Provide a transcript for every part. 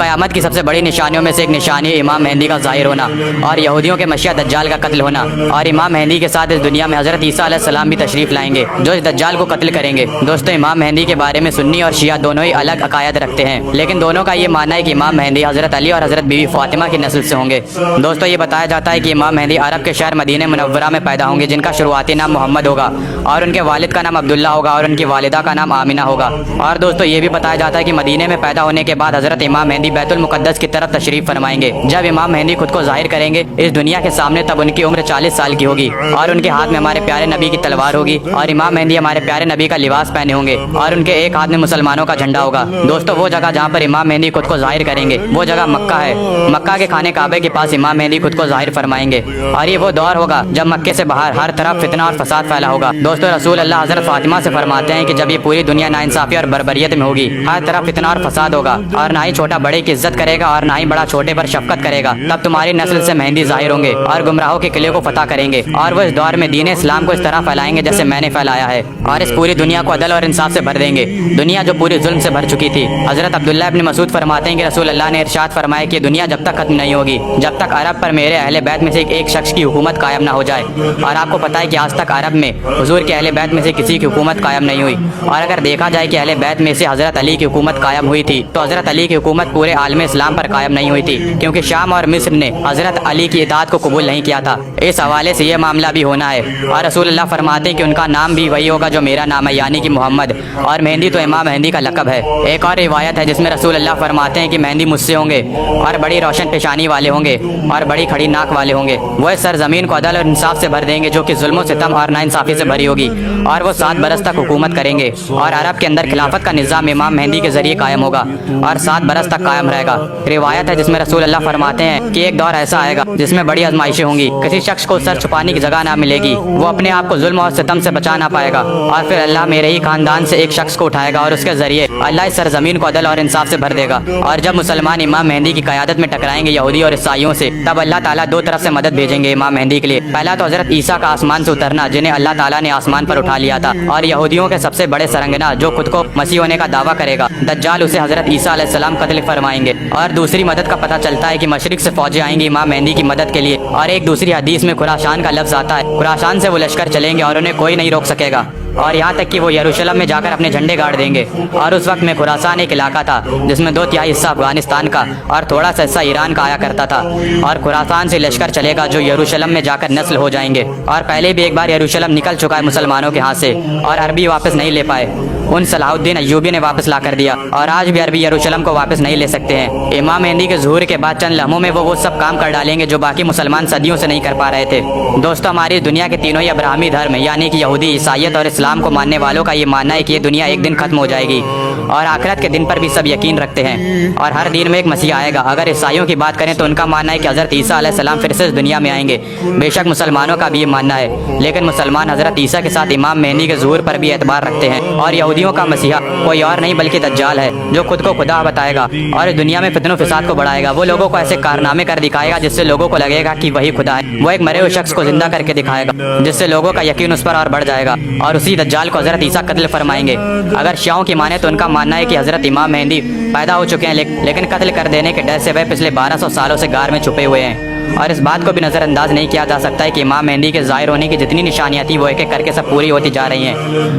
क़यामत की सबसे बड़ी निशानियों में से एक निशानी है इमाम मेहदी का ज़ाहिर होना और यहूदियों के मसीह दज्जाल का कत्ल होना। और इमाम मेहदी के साथ इस दुनिया में हज़रत ईसा अलैहिस्सलाम भी तशरीफ़ लाएंगे जो इस दज्जाल को कत्ल करेंगे। दोस्तों, इमाम मेहदी के बारे में सुन्नी और शिया दोनों ही अलग अकायद रखते हैं, लेकिन दोनों का ये मानना है कि इमाम मेहदी हज़रत अली और हज़रत बीवी फ़ातिमा की नस्ल से होंगे। दोस्तों, ये बताया जाता है कि इमाम मेहदी अरब के शहर मदीना मुनव्वरा में पैदा होंगे, जिनका शुरुआती नाम मोहम्मद होगा और उनके वालिद का नाम अब्दुल्ला होगा और उनकी वालिदा का नाम आमिना होगा। और दोस्तों, ये भी बताया जाता है कि मदीने में पैदा होने के बाद हज़रत इमाम मेहदी बैतुल मुक़द्दस की तरफ तशरीफ़ फरमाएंगे। जब इमाम मेहदी खुद को ज़ाहिर करेंगे इस दुनिया के सामने, तब उनकी उम्र 40 साल की होगी और उनके हाथ में हमारे प्यारे नबी की तलवार होगी और इमाम मेहदी हमारे प्यारे नबी का लिबास पहने होंगे और उनके एक हाथ में मुसलमानों का झंडा होगा। दोस्तों, वो जगह जहाँ पर इमाम मेहदी खुद को ज़ाहिर करेंगे वो जगह मक्का है। मक्का के खाने काबे के पास इमाम मेहदी खुद को ज़ाहिर फरमाएंगे और ये वो दौर होगा जब मक्के से बाहर हर तरफ फितना और फसाद फैला होगा। दोस्तों, रसूल अल्लाह हज़रत फ़ातिमा से फरमाते हैं कि जब ये पूरी दुनिया नाइंसाफ़ी और बर्बरियत में होगी, हर तरफ फितना और फसाद होगा और ना ही छोटा बड़े की इज्जत करेगा और ना ही बड़ा छोटे पर शफकत करेगा, तब तुम्हारी नस्ल से मेहदी ज़ाहिर होंगे और गुमराहों के किले को फतह करेंगे और वो इस दौर में दीन इस्लाम को इस तरह फैलाएंगे जैसे मैंने फैलाया है और इस पूरी दुनिया को अदल और इंसाफ से भर देंगे, दुनिया जो पूरी जुल्म से भर चुकी थी। हज़रत अब्दुल्लाह इब्न मसूद फरमाते हैं कि रसूल अल्लाह ने इरशाद फरमाया कि दुनिया जब तक खत्म नहीं होगी जब तक अरब पर मेरे अहले बैत में से एक शख्स की हुकूमत कायम ना हो जाए। और आपको पता है कि आज तक अरब में हुजूर के अहले बैत में से किसी की हुकूमत कायम नहीं हुई। और अगर देखा जाए कि अहले बैत में से हज़रत अली की हुकूमत कायम हुई थी तो हज़रत अली की हुकूमत पूरे आलम इस्लाम पर कायम नहीं हुई थी, क्योंकि शाम और मिस्र ने हज़रत अली की इताअत को कबूल नहीं किया था। इस हवाले से यह मामला भी होना है। और रसूल अल्लाह फरमाते हैं कि उनका नाम भी वही होगा जो मेरा नाम है, यानी कि मोहम्मद। और मेहंदी तो इमाम मेहंदी का लक़ब है। एक और रिवायत है जिसमें रसूल अल्लाह फरमाते हैं कि मेहंदी मुझसे होंगे और बड़ी रोशन पेशानी वाले होंगे और बड़ी खड़ी नाक वाले होंगे। वो इस सरजमीन को अदल और इंसाफ से भर देंगे जो कि जुल्म सितम और नाइंसाफ़ी से भरी होगी और वो 7 बरस तक हुकूमत करेंगे और अरब के अंदर खिलाफत का निज़ाम इमाम मेहंदी के ज़रिए कायम होगा और 7 बरस तक कायम रहेगा। रिवायत है जिसमें रसूल अल्लाह फरमाते हैं कि एक दौर ऐसा आएगा जिसमें बड़ी आजमाइशें होंगी, किसी शख्स को सर छुपाने की जगह ना मिलेगी, वो अपने आप को जुल्म और सितम से बचा ना पाएगा और फिर अल्लाह मेरे ही खानदान से एक शख्स को उठाएगा और उसके ज़रिए अल्लाह इस सरजमीन को अदल और इंसाफ से भर देगा। और जब मुसलमान इमाम मेहंदी की क़यादत में टकराएंगे यहूदी और ईसाइयों से, तब अल्लाह ताला 2 तरफ से मदद भेजेंगे इमाम मेहंदी के लिए। पहला तो हज़रत ईसा का आसमान से उतरना, जिन्हें अल्लाह ताला ने आसमान पर उठा लिया था, और यहूदियों के सबसे बड़े सरंगना जो खुद को मसीह होने का दावा करेगा, दज्जाल, उसे हज़रत ईसा अलैहिस्सलाम कत्ल फरमाएंगे। और दूसरी मदद का पता चलता है कि मशरिक से फौजें आएंगी इमाम मेहंदी की मदद के लिए। और एक दूसरी हदीस में खुरासान का लफ्ज़ आता है, खुरासान से वो लश्कर चलेंगे और उन्हें कोई नहीं रोक सकेगा और यहाँ तक कि वो यरूशलेम में जाकर अपने झंडे गाड़ देंगे। और उस वक्त में खुरासान एक इलाका था जिसमें 2/3 हिस्सा अफगानिस्तान का और थोड़ा सा हिस्सा ईरान का आया करता था। और खुरासान से लश्कर चलेगा जो यरूशलेम में जाकर नस्ल हो जाएंगे। और पहले भी एक बार यरूशलेम निकल चुका है मुसलमानों के हाथ से और अरबी वापस नहीं ले पाए, उन सलाहुद्दीन अय्यूबी ने वापस ला कर दिया और आज भी अरबी यरूशलेम को वापस नहीं ले सकते हैं। इमाम मेहंदी के ज़ुहूर के बाद चंद लम्हों में वो सब काम कर डालेंगे जो बाकी मुसलमान सदियों से नहीं कर पा रहे थे। दोस्तों, हमारी दुनिया के तीनों ही अब्राहमी धर्म यानी कि यहूदी, ईसाईयत और इस्लाम को मानने वालों का ये मानना है कि ये दुनिया एक दिन खत्म हो जाएगी और आखिरत के दिन पर भी सब यकीन रखते हैं और हर दिन में एक मसीह आएगा। अगर ईसाइयों की बात करें तो उनका मानना है कि हज़रत ईसा अलैहिस्सलाम फिर से इस दुनिया में आएंगे। बेशक मुसलमानों का भी ये मानना है, लेकिन मुसलमान हज़रत ईसा के साथ इमाम मेहंदी के ज़ुहूर पर भी एतबार रखते हैं। और यहूदियों का मसीहा कोई और नहीं बल्कि दज्जाल है जो खुद को खुदा बताएगा और इस दुनिया में फितनो फिसाद को बढ़ाएगा। वो लोगों को ऐसे कारनामे कर दिखाएगा जिससे लोगों को लगेगा कि वही खुदा है। वो एक मरे हुए शख्स को जिंदा करके दिखाएगा जिससे लोगों का यकीन उस पर और बढ़ जाएगा और उसी दज्जाल को हज़रत ईसा कत्ल फरमाएंगे। अगर शियाओं की माने तो उनका मानना है कि हज़रत इमाम मेहंदी पैदा हो चुके हैं, लेकिन कत्ल कर देने के डर से वह पिछले 1200 सालों से गार में छुपे हुए हैं। और इस बात को भी नज़रअंदाज नहीं किया जा सकता है कि इमाम मेहंदी के ज़ाहिर होने की जितनी निशानियाँ थी वो एक एक करके सब पूरी होती जा रही हैं।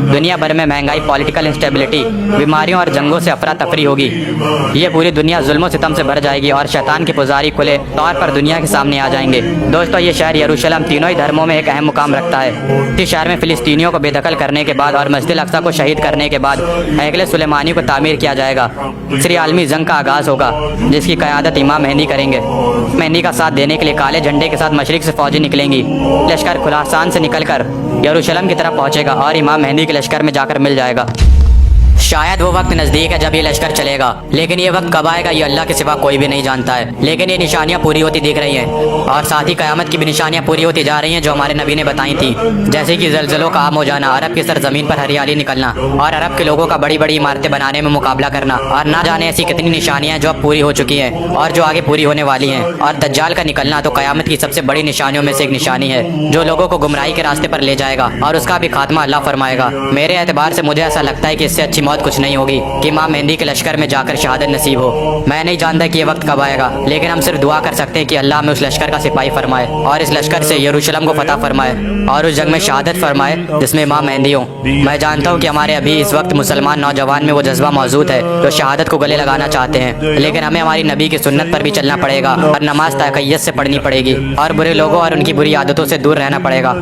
दुनिया भर में महंगाई, पॉलिटिकल इंस्टेबिलिटी, बीमारियों और जंगों से अफरा तफरी होगी। ये पूरी दुनिया जुल्म सितम से भर जाएगी और शैतान के पुजारी खुले तौर पर दुनिया के सामने आ जाएंगे। दोस्तों, ये शहर यरूशलेम तीनों ही धर्मों में एक अहम मुकाम रखता है। इस शहर में फ़िलिस्तीनियों को बेदखल करने के बाद और मस्जिद अल-अक़सा को शहीद करने के बाद हैकल सुलेमानी को तामीर किया जाएगा। तीसरी आलमी जंग का आगाज़ होगा जिसकी क़यादत इमाम मेहंदी करेंगे। मेहंदी का साथ देने के लिए काले झंडे के साथ मशरिक से फौजें निकलेंगी। लश्कर खुरासान से निकलकर यरूशलेम की तरफ पहुंचेगा और इमाम मेहंदी के लश्कर में जाकर मिल जाएगा। शायद वो वक्त नज़दीक है जब ये लश्कर चलेगा, लेकिन ये वक्त कब आएगा ये अल्लाह के सिवा कोई भी नहीं जानता है। लेकिन ये निशानियाँ पूरी होती दिख रही हैं और साथ ही क़यामत की भी निशानियाँ पूरी होती जा रही हैं जो हमारे नबी ने बताई थी, जैसे कि ज़लज़लों का आम हो जाना, अरब की सरजमीन पर हरियाली निकलना और अरब के लोगों का बड़ी बड़ी इमारतें बनाने में मुकाबला करना। और ना जाने ऐसी कितनी निशानियाँ जो अब पूरी हो चुकी हैं और जो आगे पूरी होने वाली हैं। और दज्जाल का निकलना तो क़यामत की सबसे बड़ी निशानियों में से एक निशानी है जो लोगों को गुमराही के रास्ते पर ले जाएगा और उसका भी खात्मा अल्लाह फरमाएगा। मेरे एतबार से मुझे ऐसा लगता है कि इससे अच्छी मौत بہت کچھ نہیں ہوگی کہ امام مہدی کے لشکر میں جا کر شہادت نصیب ہو۔ میں نہیں جانتا کہ یہ وقت کب آئے گا، لیکن ہم صرف دعا کر سکتے ہیں کہ اللہ ہمیں اس لشکر کا سپاہی فرمائے اور اس لشکر سے یروشلم کو فتح فرمائے اور اس جنگ میں شہادت فرمائے جس میں امام مہدی ہوں۔ میں جانتا ہوں کہ ہمارے ابھی اس وقت مسلمان نوجوان میں وہ جذبہ موجود ہے جو شہادت کو گلے لگانا چاہتے ہیں، لیکن ہمیں ہماری نبی کی سنت پر بھی چلنا پڑے گا اور نماز تقیت سے پڑھنی پڑے گی اور برے لوگوں اور ان کی بری عادتوں سے دور رہنا پڑے گا۔